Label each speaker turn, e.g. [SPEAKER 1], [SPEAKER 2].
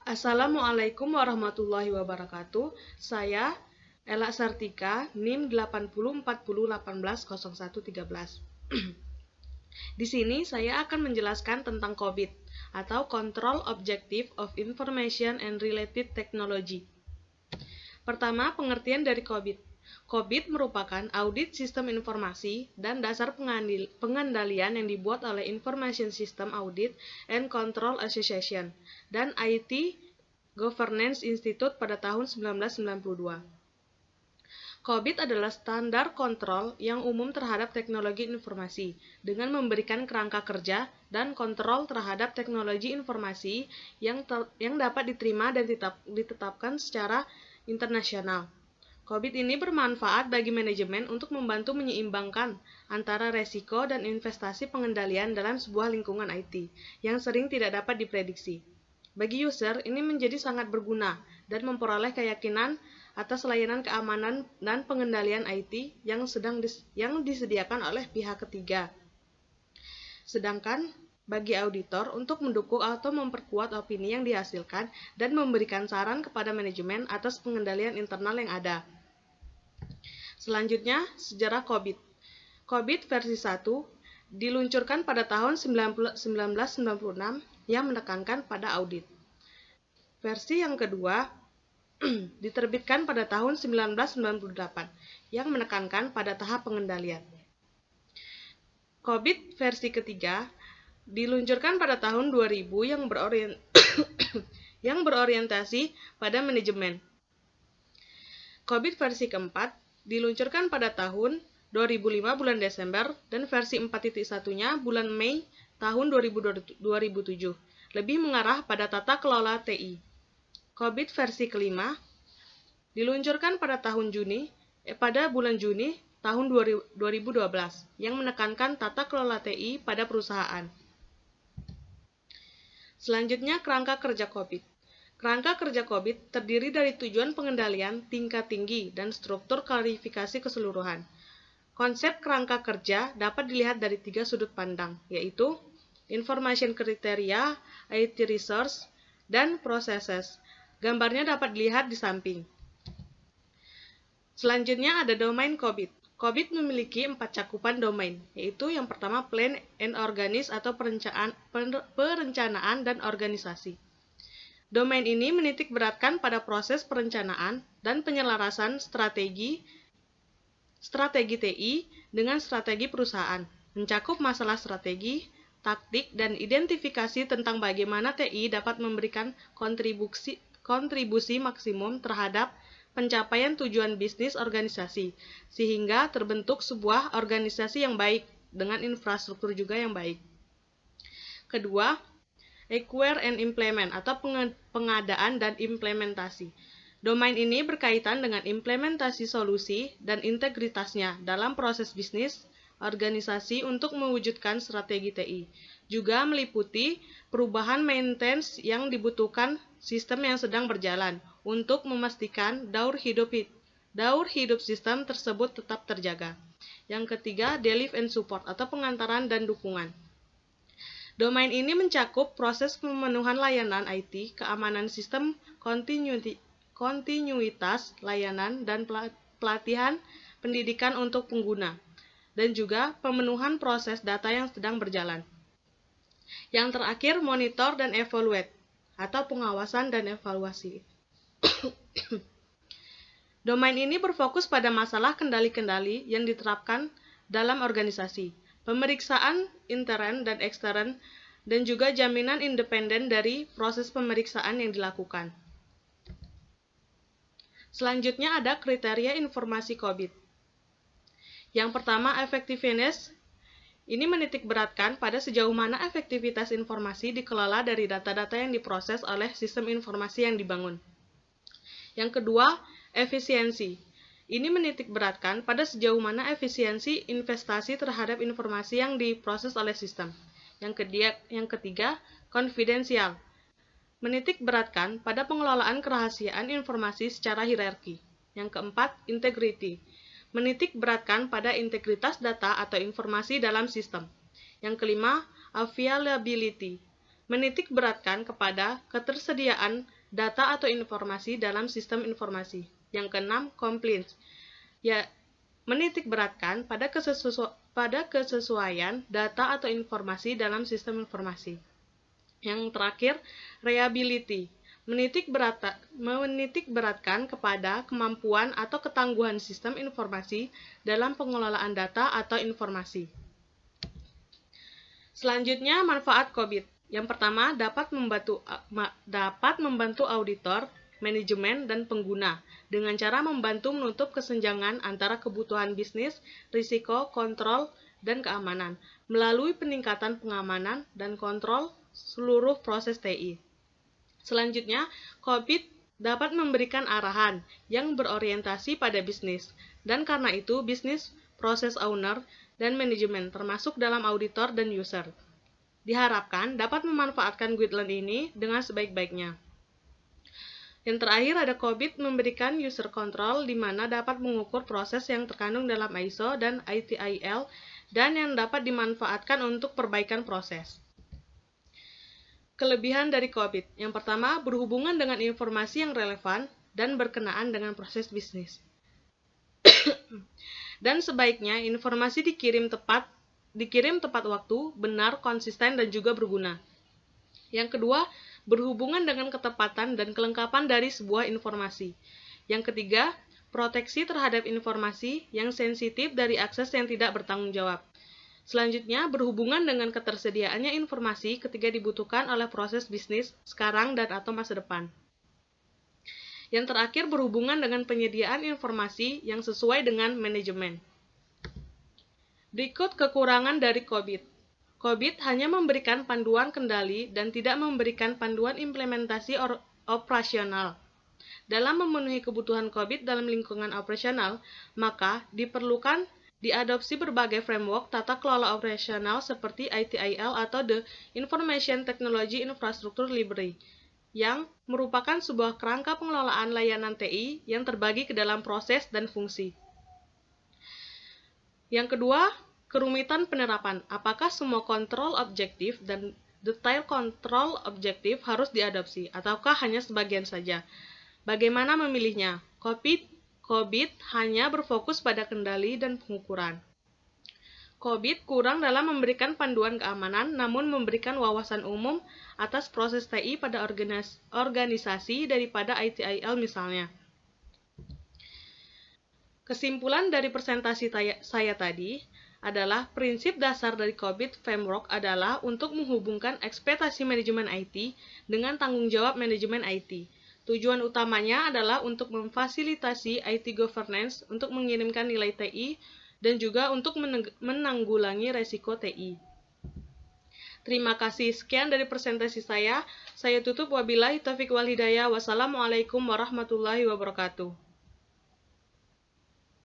[SPEAKER 1] Assalamualaikum warahmatullahi wabarakatuh. Saya Ela Sartika, NIM 8040180113. Di sini saya akan menjelaskan tentang COVID atau Control Objective of Information and Related Technology. Pertama, pengertian dari COVID. COVID merupakan audit sistem informasi dan dasar pengendalian yang dibuat oleh Information System Audit and Control Association dan IT Governance Institute pada tahun 1992. COVID adalah standar kontrol yang umum terhadap teknologi informasi dengan memberikan kerangka kerja dan kontrol terhadap teknologi informasi yang dapat diterima dan ditetapkan secara internasional. COVID ini bermanfaat bagi manajemen untuk membantu menyeimbangkan antara resiko dan investasi pengendalian dalam sebuah lingkungan IT yang sering tidak dapat diprediksi. Bagi user, ini menjadi sangat berguna dan memperoleh keyakinan atas layanan keamanan dan pengendalian IT yang disediakan oleh pihak ketiga. Sedangkan bagi auditor untuk mendukung atau memperkuat opini yang dihasilkan dan memberikan saran kepada manajemen atas pengendalian internal yang ada. Selanjutnya, sejarah COVID. COVID versi 1 diluncurkan pada tahun 1996 yang menekankan pada audit. Versi yang kedua diterbitkan pada tahun 1998 yang menekankan pada tahap pengendalian. COVID versi ketiga diluncurkan pada tahun 2000 yang berorientasi pada manajemen. COVID versi keempat diluncurkan pada tahun 2005 bulan Desember dan versi 4.1-nya bulan Mei tahun 2007, lebih mengarah pada tata kelola TI. COVID versi kelima diluncurkan pada bulan Juni tahun 2012 yang menekankan tata kelola TI pada perusahaan. Selanjutnya, kerangka kerja COVID. Kerangka kerja COVID terdiri dari tujuan pengendalian tingkat tinggi dan struktur klarifikasi keseluruhan. Konsep kerangka kerja dapat dilihat dari 3 sudut pandang, yaitu information criteria, IT resource, dan processes. Gambarnya dapat dilihat di samping. Selanjutnya ada domain COVID. COVID memiliki 4 cakupan domain, yaitu yang pertama plan and organize atau perencanaan dan organisasi. Domain ini menitik beratkan pada proses perencanaan dan penyelarasan strategi TI dengan strategi perusahaan, mencakup masalah strategi, taktik, dan identifikasi tentang bagaimana TI dapat memberikan kontribusi maksimum terhadap pencapaian tujuan bisnis organisasi, sehingga terbentuk sebuah organisasi yang baik dengan infrastruktur juga yang baik. Kedua, acquire and implement atau pengadaan dan implementasi. Domain ini berkaitan dengan implementasi solusi dan integritasnya dalam proses bisnis organisasi untuk mewujudkan strategi TI. Juga meliputi perubahan maintenance yang dibutuhkan sistem yang sedang berjalan untuk memastikan daur hidup sistem tersebut tetap terjaga. Yang ketiga, deliver and support atau pengantaran dan dukungan. Domain ini mencakup proses pemenuhan layanan IT, keamanan sistem, kontinuitas layanan, dan pelatihan pendidikan untuk pengguna, dan juga pemenuhan proses data yang sedang berjalan. Yang terakhir, monitor dan evaluate, atau pengawasan dan evaluasi. Domain ini berfokus pada masalah kendali-kendali yang diterapkan dalam organisasi, pemeriksaan intern dan ekstern, dan juga jaminan independen dari proses pemeriksaan yang dilakukan. Selanjutnya ada kriteria informasi COVID. Yang pertama, effectiveness. Ini menitik beratkan pada sejauh mana efektivitas informasi dikelola dari data-data yang diproses oleh sistem informasi yang dibangun. Yang kedua, efisiensi. Ini menitik beratkan pada sejauh mana efisiensi investasi terhadap informasi yang diproses oleh sistem. Yang ketiga, konfidensial. Menitik beratkan pada pengelolaan kerahasiaan informasi secara hierarki. Yang keempat, integrity. Menitik beratkan pada integritas data atau informasi dalam sistem. Yang kelima, availability. Menitik beratkan kepada ketersediaan data atau informasi dalam sistem informasi. Yang keenam, compliance. Ya, menitik beratkan pada kesesuaian data atau informasi dalam sistem informasi. Yang terakhir, reliability. Menitik beratkan kepada kemampuan atau ketangguhan sistem informasi dalam pengelolaan data atau informasi. Selanjutnya, manfaat COBIT. Yang pertama, dapat membantu auditor, manajemen, dan pengguna dengan cara membantu menutup kesenjangan antara kebutuhan bisnis, risiko, kontrol, dan keamanan melalui peningkatan pengamanan dan kontrol seluruh proses TI. Selanjutnya, COBIT dapat memberikan arahan yang berorientasi pada bisnis, dan karena itu bisnis, proses owner, dan manajemen termasuk dalam auditor dan user. Diharapkan dapat memanfaatkan guideline ini dengan sebaik-baiknya. Yang terakhir ada COBIT memberikan user control di mana dapat mengukur proses yang terkandung dalam ISO dan ITIL dan yang dapat dimanfaatkan untuk perbaikan proses. Kelebihan dari COBIT. Yang pertama, berhubungan dengan informasi yang relevan dan berkenaan dengan proses bisnis. Dan sebaiknya informasi dikirim tepat waktu, benar, konsisten, dan juga berguna. Yang kedua, berhubungan dengan ketepatan dan kelengkapan dari sebuah informasi. Yang ketiga, proteksi terhadap informasi yang sensitif dari akses yang tidak bertanggung jawab. Selanjutnya, berhubungan dengan ketersediaannya informasi ketika dibutuhkan oleh proses bisnis sekarang dan atau masa depan. Yang terakhir, berhubungan dengan penyediaan informasi yang sesuai dengan manajemen. Berikut kekurangan dari COBIT. COBIT hanya memberikan panduan kendali dan tidak memberikan panduan implementasi operasional. Dalam memenuhi kebutuhan COBIT dalam lingkungan operasional, maka diperlukan diadopsi berbagai framework tata kelola operasional seperti ITIL atau The Information Technology Infrastructure Library, yang merupakan sebuah kerangka pengelolaan layanan TI yang terbagi ke dalam proses dan fungsi. Yang kedua, kerumitan penerapan. Apakah semua kontrol objektif dan detail kontrol objektif harus diadopsi, ataukah hanya sebagian saja? Bagaimana memilihnya? COBIT hanya berfokus pada kendali dan pengukuran. COBIT kurang dalam memberikan panduan keamanan, namun memberikan wawasan umum atas proses TI pada organisasi daripada ITIL misalnya. Kesimpulan dari presentasi saya tadi adalah prinsip dasar dari COBIT Framework adalah untuk menghubungkan ekspektasi manajemen IT dengan tanggung jawab manajemen IT. Tujuan utamanya adalah untuk memfasilitasi IT governance untuk mengirimkan nilai TI dan juga untuk menanggulangi resiko TI. Terima kasih. Sekian dari presentasi saya. Saya tutup wabillahi taufiq wal hidayah. Wassalamualaikum warahmatullahi wabarakatuh.